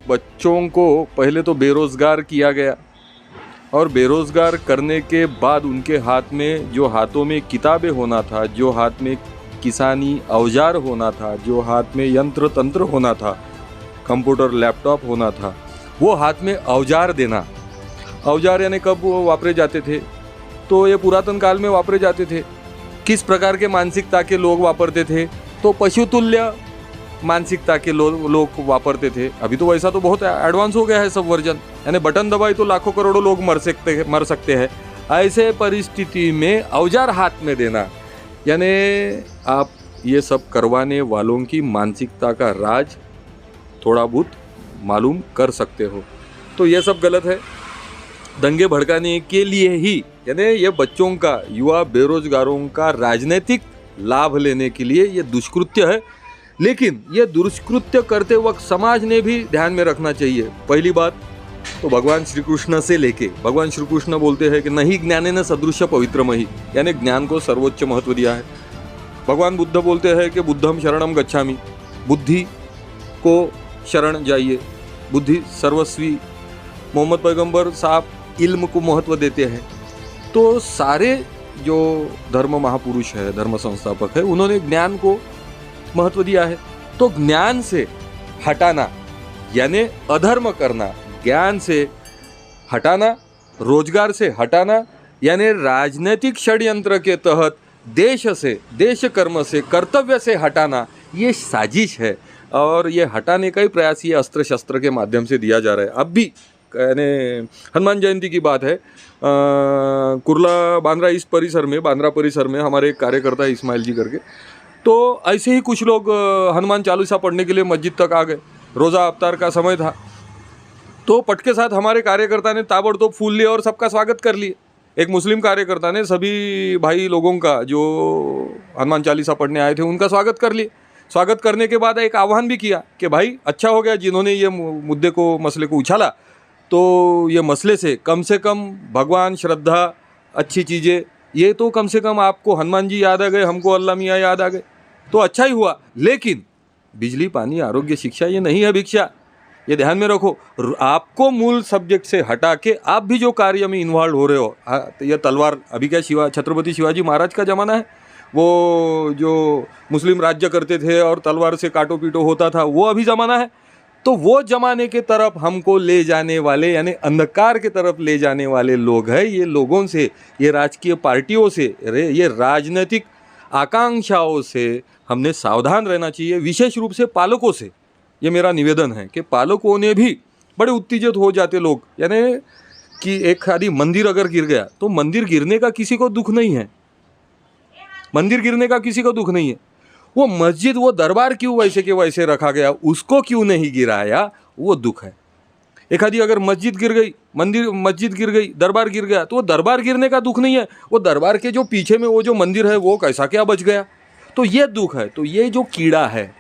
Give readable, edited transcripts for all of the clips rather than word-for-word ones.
बच्चों को पहले तो बेरोज़गार किया गया और बेरोज़गार करने के बाद उनके हाथ में जो हाथों में किताबें होना था, जो हाथ में किसानी औजार होना था, जो हाथ में यंत्र तंत्र होना था, कंप्यूटर लैपटॉप होना था, वो हाथ में औजार देना। औजार यानी कब वो वापरे जाते थे? तो ये पुरातन काल में वापरे जाते थे। किस प्रकार के मानसिकता के लोग वापरते थे? तो पशुतुल्य मानसिकता के लोग वापरते थे। अभी तो वैसा तो बहुत एडवांस हो गया है सब वर्जन, यानी बटन दबाई तो लाखों करोड़ों लोग मर सकते हैं। ऐसे परिस्थिति में औजार हाथ में देना, यानी आप ये सब करवाने वालों की मानसिकता का राज थोड़ा बहुत मालूम कर सकते हो। तो ये सब गलत है। दंगे भड़काने के लिए ही, यानी ये बच्चों का, युवा बेरोजगारों का राजनीतिक लाभ लेने के लिए ये दुष्कृत्य है। लेकिन ये दुष्कृत्य करते वक्त समाज ने भी ध्यान में रखना चाहिए। पहली बात तो भगवान श्री कृष्ण से लेके, भगवान श्री कृष्ण बोलते हैं कि नहीं ज्ञानेन सदृश पवित्रमहि, यानी ज्ञान को सर्वोच्च महत्व दिया है। भगवान बुद्ध बोलते हैं कि बुद्धम शरणम गच्छामि, बुद्धि को शरण जाइए, बुद्धि सर्वस्वी। मोहम्मद पैगंबर साहब इल्म को महत्व देते हैं। तो सारे जो धर्म महापुरुष है, धर्म संस्थापक है, उन्होंने ज्ञान को महत्व दिया है। तो ज्ञान से हटाना यानी अधर्म करना, ज्ञान से हटाना, रोजगार से हटाना, यानी राजनीतिक षड्यंत्र के तहत देश से, देश कर्म से, कर्तव्य से हटाना, ये साजिश है। और ये हटाने का ही प्रयास ये अस्त्र शस्त्र के माध्यम से दिया जा रहा है। अब भी यानी हनुमान जयंती की बात है, कुर्ला बांद्रा इस परिसर में, बांद्रा परिसर में हमारे एक कार्यकर्ता है इस्माइल जी करके, तो ऐसे ही कुछ लोग हनुमान चालीसा पढ़ने के लिए मस्जिद तक आ गए। रोज़ा अफ्तार का समय था, तो पट के साथ हमारे कार्यकर्ता ने ताबड़तोड़ फूल लिए और सबका स्वागत कर लिए। एक मुस्लिम कार्यकर्ता ने सभी भाई लोगों का जो हनुमान चालीसा पढ़ने आए थे उनका स्वागत कर लिए। स्वागत करने के बाद एक आह्वान भी किया कि भाई अच्छा हो गया जिन्होंने ये मुद्दे को, मसले को उछाला, तो ये मसले से कम भगवान, श्रद्धा, अच्छी चीज़ें, ये तो कम से कम आपको हनुमान जी याद आ गए, हमको अल्लाह मियाँ याद आ गए, तो अच्छा ही हुआ। लेकिन बिजली, पानी, आरोग्य, शिक्षा ये नहीं है भिक्षा, ये ध्यान में रखो। आपको मूल सब्जेक्ट से हटा के आप भी जो कार्य में इन्वॉल्व हो रहे हो, तो ये तलवार, अभी क्या छत्रपति शिवाजी महाराज का ज़माना है, वो जो मुस्लिम राज्य करते थे और तलवार से काटो पीटो होता था, वो अभी ज़माना है। तो वो जमाने के तरफ हमको ले जाने वाले, यानी अंधकार के तरफ ले जाने वाले लोग हैं। ये लोगों से, ये राजकीय पार्टियों से, ये राजनीतिक आकांक्षाओं से हमने सावधान रहना चाहिए। विशेष रूप से पालकों से ये मेरा निवेदन है कि पालकों ने भी बड़े उत्तेजित हो जाते लोग, यानी कि एक आदि मंदिर अगर गिर गया तो मंदिर गिरने का किसी को दुख नहीं है, मंदिर गिरने का किसी को दुख नहीं है। वो मस्जिद, वो दरबार क्यों वैसे के वैसे रखा गया, उसको क्यों नहीं गिराया, वो दुख है। एक आदि अगर मस्जिद गिर गई, मस्जिद गिर गई, दरबार गिर गया, तो वो दरबार गिरने का दुख नहीं है, वो दरबार के जो पीछे में वो जो मंदिर है वो कैसा क्या बच गया, तो ये दुख है। तो ये जो कीड़ा है,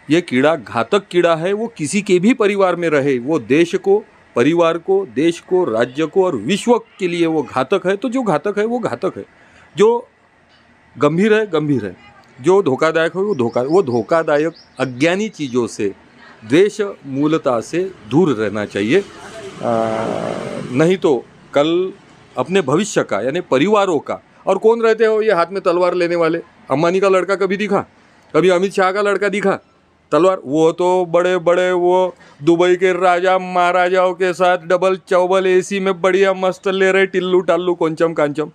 ये कीड़ा घातक कीड़ा है। वो किसी के भी परिवार में रहे, वो देश को, परिवार को, देश को, राज्य को और विश्व के लिए वो घातक है। तो जो घातक है वो घातक है, जो गंभीर है गंभीर है, जो धोखादायक है वो धोखादायक अज्ञानी चीज़ों से, द्वेष मूलता से दूर रहना चाहिए। नहीं तो कल अपने भविष्य का, यानी परिवारों का, और कौन रहते हो ये हाथ में तलवार लेने वाले? अंबानी का लड़का कभी दिखा? कभी अमित शाह का लड़का दिखा तलवार? वो तो बड़े बड़े वो दुबई के राजा महाराजाओं के साथ डबल चौबल एसी में बढ़िया मस्त ले रहे टिल्लू टाल्लू कोंचम कांचम।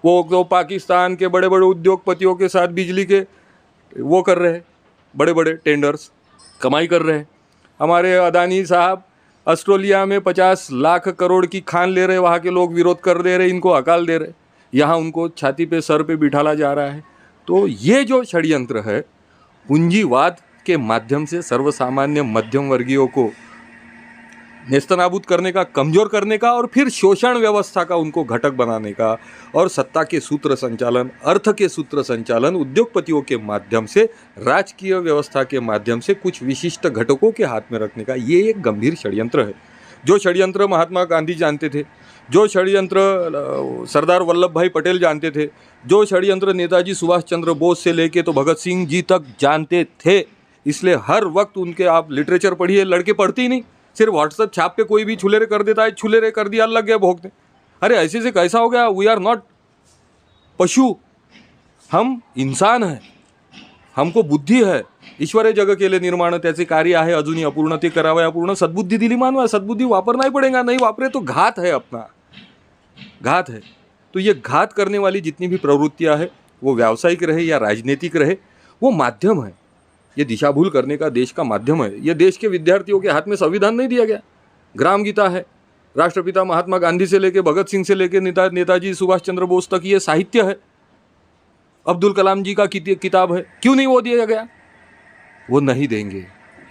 वो तो पाकिस्तान के बड़े बड़े उद्योगपतियों के साथ बिजली के वो कर रहे हैं, बड़े बड़े टेंडर्स, कमाई कर रहे हैं। हमारे अदानी साहब ऑस्ट्रेलिया में 50 लाख करोड़ की खान ले रहे, वहाँ के लोग विरोध कर दे रहे, इनको हकाल दे रहे, यहाँ उनको छाती पे, सर पे बिठाला जा रहा है। तो ये जो षड्यंत्र है, पूंजीवाद के माध्यम से सर्वसामान्य मध्यम वर्गीयों को नेस्तनाबूद करने का, कमज़ोर करने का, और फिर शोषण व्यवस्था का उनको घटक बनाने का, और सत्ता के सूत्र संचालन, अर्थ के सूत्र संचालन उद्योगपतियों के माध्यम से, राजकीय व्यवस्था के माध्यम से कुछ विशिष्ट घटकों के हाथ में रखने का, ये एक गंभीर षड्यंत्र है। जो षड्यंत्र महात्मा गांधी जानते थे, जो षड्यंत्र सरदार वल्लभ भाई पटेल जानते थे, जो षड्यंत्र नेताजी सुभाष चंद्र बोस से लेके तो भगत सिंह जी तक जानते थे। इसलिए हर वक्त उनके, आप लिटरेचर पढ़िए, लड़के पढ़ते ही नहीं, सिर्फ व्हाट्सएप छाप पे कोई भी छुलेरे कर देता है, छुलेरे कर दिया, लग गया भोगने। अरे ऐसे से कैसा हो गया? वी आर नॉट पशु, हम इंसान हैं, हमको बुद्धी है. ईश्वरे जग केले निर्माण, त्याचे कार्य आहे अजूनही अपूर्ण, ते करावे अपूर्ण. सद्बुद्धी दिली मानवा, सद्बुद्धी वापरना ही पड़ेगा, नहीं वापरे तो घात है, अपना घात है. तो ये घात करने वाली जितनी भी प्रवृत्तियां है, वो व्यावसायिक रहे या राजनीतिक रहे, वो माध्यम है. ये दिशा भूल करने का देश का माध्यम है. ये देश के विद्यार्थियों के हाथ में संविधान नहीं दिया गया, ग्राम गीता है. राष्ट्रपिता महात्मा गांधी से लेके भगत सिंह से लेके नेताजी सुभाष चंद्र बोस तक ये साहित्य है. अब्दुल कलाम जी का किताब है, क्यों नहीं वो दिया गया? वो नहीं देंगे,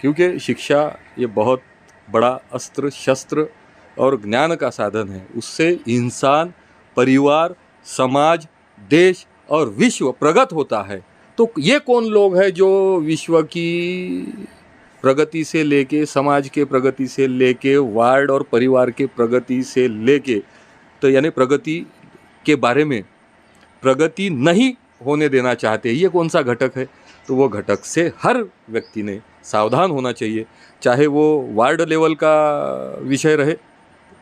क्योंकि शिक्षा ये बहुत बड़ा अस्त्र शस्त्र और ज्ञान का साधन है. उससे इंसान, परिवार, समाज, देश और विश्व प्रगत होता है. तो ये कौन लोग हैं जो विश्व की प्रगति से लेके, समाज के प्रगति से लेके, वार्ड और परिवार के प्रगति से लेके, तो यानी प्रगति के बारे में प्रगति नहीं होने देना चाहते, ये कौन सा घटक है? तो वो घटक से हर व्यक्ति ने सावधान होना चाहिए, चाहे वो वार्ड लेवल का विषय रहे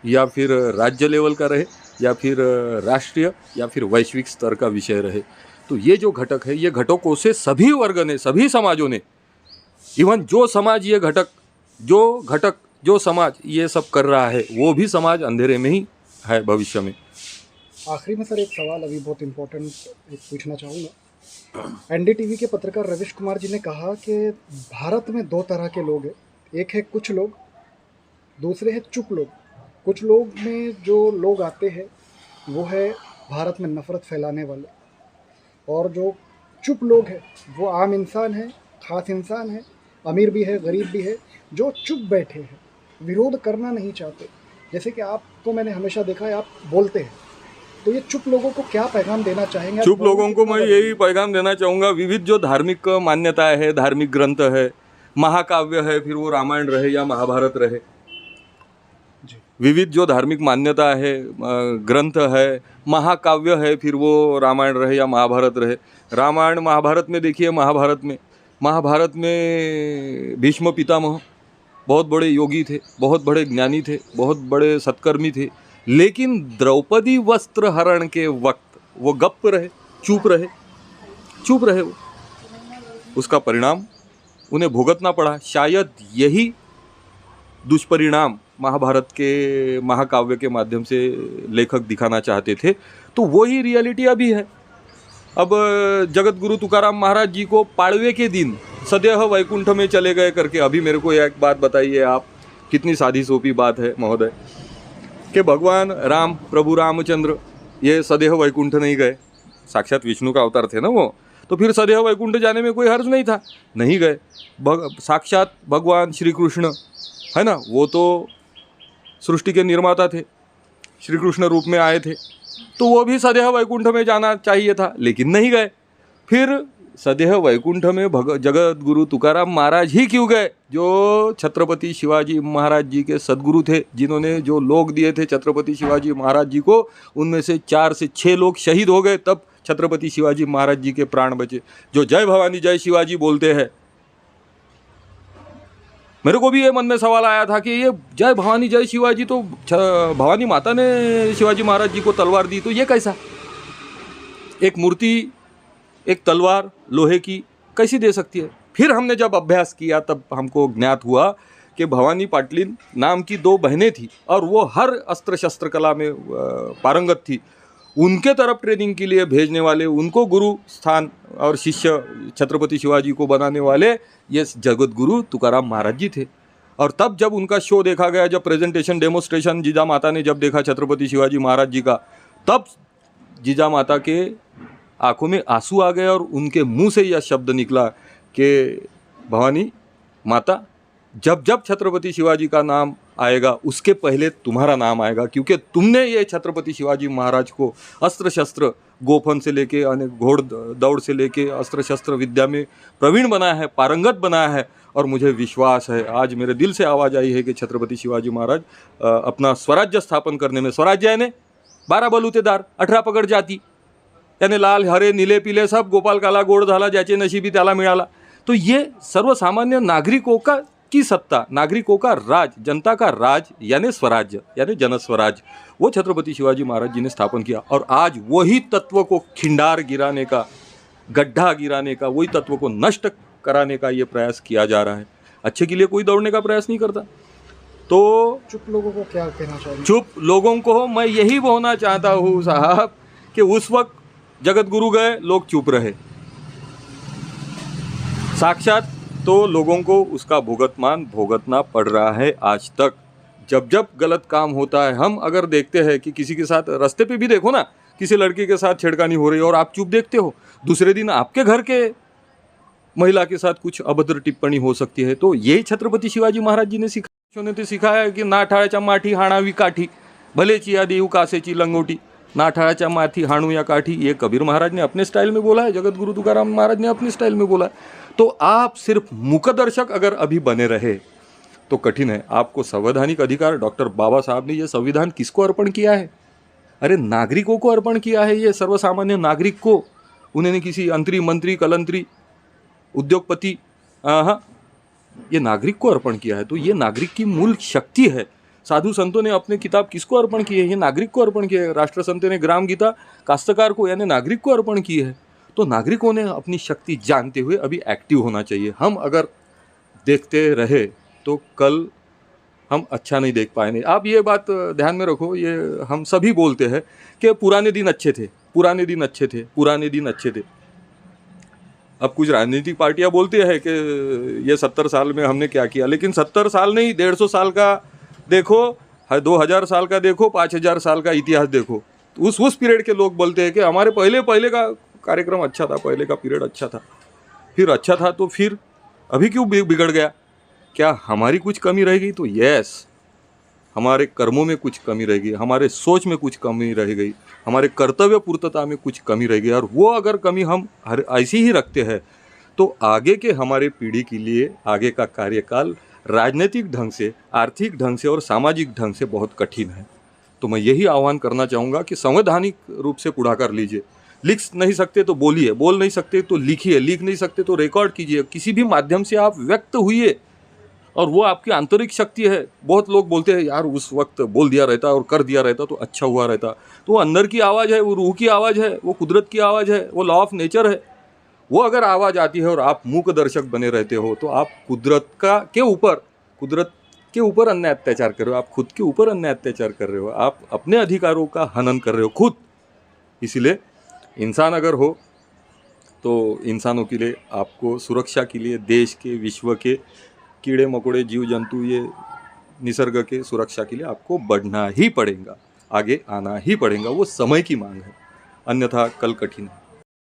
या फिर राज्य लेवल का रहे या फिर राष्ट्रीय या फिर वैश्विक स्तर का विषय रहे. तो ये जो घटक है, ये घटकों से सभी वर्ग ने, सभी समाजों ने, इवन जो समाज ये घटक जो समाज ये सब कर रहा है, वो भी समाज अंधेरे में ही है भविष्य में. आखिरी में सर एक सवाल अभी बहुत इम्पोर्टेंट एक पूछना चाहूँगा. एनडीटीवी के पत्रकार रविश कुमार जी ने कहा कि भारत में दो तरह के लोग हैं. एक है कुछ लोग, दूसरे है चुप लोग. कुछ लोग में जो लोग आते हैं वो है भारत में नफ़रत फैलाने वाले, और जो चुप लोग हैं वो आम इंसान है, ख़ास इंसान है, अमीर भी है, गरीब भी है, जो चुप बैठे हैं, विरोध करना नहीं चाहते. जैसे कि आपको मैंने हमेशा देखा है, आप बोलते हैं. तो ये चुप लोगों को क्या पैगाम देना चाहेंगे? चुप लोगों को मैं यही पैगाम देना चाहूँगा, विविध जो धार्मिक मान्यताएं है, धार्मिक ग्रंथ है, महाकाव्य है, फिर वो रामायण रहे या महाभारत रहे, विविध जो धार्मिक मान्यता है, ग्रंथ है, महाकाव्य है, फिर वो रामायण रहे या महाभारत रहे. रामायण महाभारत में देखिए, महाभारत में भीष्म पितामह बहुत बड़े योगी थे, बहुत बड़े ज्ञानी थे, बहुत बड़े सत्कर्मी थे, लेकिन द्रौपदी वस्त्र हरण के वक्त वो गप रहे, चुप रहे. वो उसका परिणाम उन्हें भुगतना पड़ा. शायद यही दुष्परिणाम महाभारत के महाकाव्य के माध्यम से लेखक दिखाना चाहते थे. तो वही रियलिटी अभी है. अब जगत गुरु तुकाराम महाराज जी को पाड़वे के दिन सदैव वैकुंठ में चले गए करके, अभी मेरे को एक बात बताइए आप, कितनी सादी सोपी बात है महोदय, कि भगवान राम, प्रभु रामचंद्र ये सदैव वैकुंठ नहीं गए. साक्षात विष्णु का अवतार थे ना वो, तो फिर सदैव वैकुंठ जाने में कोई हर्ज नहीं था, नहीं गए. साक्षात भगवान श्री कृष्ण है ना, वो तो सृष्टि के निर्माता थे, श्री कृष्ण रूप में आए थे, तो वो भी सदैव वैकुंठ में जाना चाहिए था, लेकिन नहीं गए. फिर सदैव वैकुंठ में जगत गुरु तुकाराम महाराज ही क्यों गए, जो छत्रपति शिवाजी महाराज जी के सदगुरु थे, जिन्होंने जो लोग दिए थे छत्रपति शिवाजी महाराज जी को, उनमें से 4 से 6 लोग शहीद हो गए, तब छत्रपति शिवाजी महाराज जी के प्राण बचे. जो जय भवानी जय शिवाजी बोलते हैं, मेरे को भी ये मन में सवाल आया था कि ये जय भवानी जय शिवाजी, तो भवानी माता ने शिवाजी महाराज जी को तलवार दी, तो ये कैसा? एक मूर्ति, एक तलवार लोहे की कैसी दे सकती है? फिर हमने जब अभ्यास किया तब हमको ज्ञात हुआ कि भवानी पाटलिन नाम की 2 बहनें थी और वो हर अस्त्र शस्त्र कला में पारंगत थी. उनके तरफ ट्रेनिंग के लिए भेजने वाले, उनको गुरु स्थान और शिष्य छत्रपति शिवाजी को बनाने वाले ये जगत गुरु तुकाराम महाराज जी थे. और तब जब उनका शो देखा गया, जब प्रेजेंटेशन डेमोस्ट्रेशन जीजा माता ने जब देखा छत्रपति शिवाजी महाराज जी का, तब जीजा माता के आंखों में आंसू आ गए और उनके मुंह से यह शब्द निकला कि भवानी माता, जब जब छत्रपति शिवाजी का नाम आएगा उसके पहले तुम्हारा नाम आएगा, क्योंकि तुमने ये छत्रपति शिवाजी महाराज को अस्त्र शस्त्र, गोफन से लेके घोड़ दौड़ से लेके अस्त्र शस्त्र विद्या में प्रवीण बनाया है, पारंगत बनाया है. और मुझे विश्वास है, आज मेरे दिल से आवाज़ आई है कि छत्रपति शिवाजी महाराज अपना स्वराज्य स्थापन करने में, स्वराज्य यानी 12 बलुतेदार, 18 पगड जाती, यानी लाल हरे नीले पीले सब, गोपाल काला गोड झाला, ज्याचे नशिबी त्याला मिळाला. तो ये सर्वसामान्य नागरिकों का की सत्ता, नागरिकों का राज, जनता का राज यानी स्वराज्य यानी जनस्वराज, वो छत्रपति शिवाजी महाराज जी ने स्थापन किया। और आज वही तत्व को खिंडार गिराने का, गड्ढा गिराने का, वही तत्व को नष्ट कराने का ये प्रयास किया जा रहा है। अच्छे के लिए कोई दौड़ने का प्रयास नहीं करता। तो चुप लोगों को क्या कहना चाहिए? चुप लोगों को मैं यही बोलना चाहता हूँ साहब कि उस वक्त जगत गुरु गए, लोग चुप रहे। साक्षात तो लोगों को उसका भुगतमान भुगतना पड़ रहा है आज तक। जब जब गलत काम होता है, हम अगर देखते हैं कि किसी के साथ रास्ते पे भी देखो ना, किसी लड़की के साथ छेड़खानी हो रही है और आप चुप देखते हो, दूसरे दिन आपके घर के महिला के साथ कुछ अभद्र टिप्पणी हो सकती है। तो यही छत्रपति शिवाजी महाराज जी ने सिखाया है कि नाठाळाच्या माठी हाणावी काठी, भलेची या देऊ कासेची लंगोटी, नाठाळाच्या माठी हाणू या काठी। ये कबीर महाराज ने अपने स्टाइल में बोला है, जगत गुरु तुकाराम महाराज ने अपने स्टाइल में बोला है। तो आप सिर्फ मुखदर्शक अगर अभी बने रहे तो कठिन है। आपको संवैधानिक अधिकार, डॉक्टर बाबा साहब ने यह संविधान किसको अर्पण किया है? अरे नागरिकों को अर्पण किया है, ये सर्वसामान्य नागरिक को। उन्होंने किसी अंतरी मंत्री कलंतरी उद्योगपति, हाँ, ये नागरिक को अर्पण किया है। तो ये नागरिक की मूल शक्ति है। साधु संतों ने अपने किताब किसको अर्पण की है? ये नागरिक को अर्पण किया है। राष्ट्र संत ने ग्राम गीता काश्तकार को यानी नागरिक को अर्पण की है। तो नागरिकों ने अपनी शक्ति जानते हुए अभी एक्टिव होना चाहिए। हम अगर देखते रहे तो कल हम अच्छा नहीं देख पाएंगे। आप ये बात ध्यान में रखो, ये हम सभी बोलते हैं कि पुराने दिन अच्छे थे, पुराने दिन अच्छे थे, पुराने दिन अच्छे थे। अब कुछ राजनीतिक पार्टियां बोलती है कि ये 70 साल में हमने क्या किया, लेकिन 70 साल नहीं, 150 साल का देखो, 2000 साल का देखो, 5000 साल का इतिहास देखो। उस पीरियड के लोग बोलते हैं कि हमारे पहले का कार्यक्रम अच्छा था, पहले का पीरियड अच्छा था। फिर अच्छा था तो फिर अभी क्यों बिगड़ गया? क्या हमारी कुछ कमी रह गई? तो यस, हमारे कर्मों में कुछ कमी रह गई, हमारे सोच में कुछ कमी रह गई, हमारे कर्तव्य पूर्तता में कुछ कमी रह गई। और वो अगर कमी हम हर ऐसी ही रखते हैं तो आगे के हमारे पीढ़ी के लिए आगे का कार्यकाल राजनीतिक ढंग से, आर्थिक ढंग से और सामाजिक ढंग से बहुत कठिन है। तो मैं यही आह्वान करना चाहूँगा कि संवैधानिक रूप से पुढाकार लीजिए। लिख नहीं सकते तो बोलिए, बोल नहीं सकते तो लिखिए, लिख नहीं सकते तो रिकॉर्ड कीजिए। किसी भी माध्यम से आप व्यक्त हुई, और वो आपकी आंतरिक शक्ति है। बहुत लोग बोलते हैं यार उस वक्त बोल दिया रहता और कर दिया रहता तो अच्छा हुआ रहता। तो वो अंदर की आवाज़ है, वो रूह की आवाज़ है, वो कुदरत की आवाज़ है, वो लॉ ऑफ नेचर है। वो अगर आवाज़ आती है और आप मूक दर्शक बने रहते हो तो आप कुदरत के ऊपर अन्य अत्याचार कर रहे हो, आप खुद के ऊपर अन्य अत्याचार कर रहे हो, आप अपने अधिकारों का हनन कर रहे हो खुद। इसीलिए इंसान अगर हो तो इंसानों के लिए, आपको सुरक्षा के लिए, देश के, विश्व के कीड़े मकोड़े, जीव जंतु, ये निसर्ग के सुरक्षा के लिए आपको बढ़ना ही पड़ेगा, आगे आना ही पड़ेगा। वो समय की मांग है, अन्यथा कल कठिन है।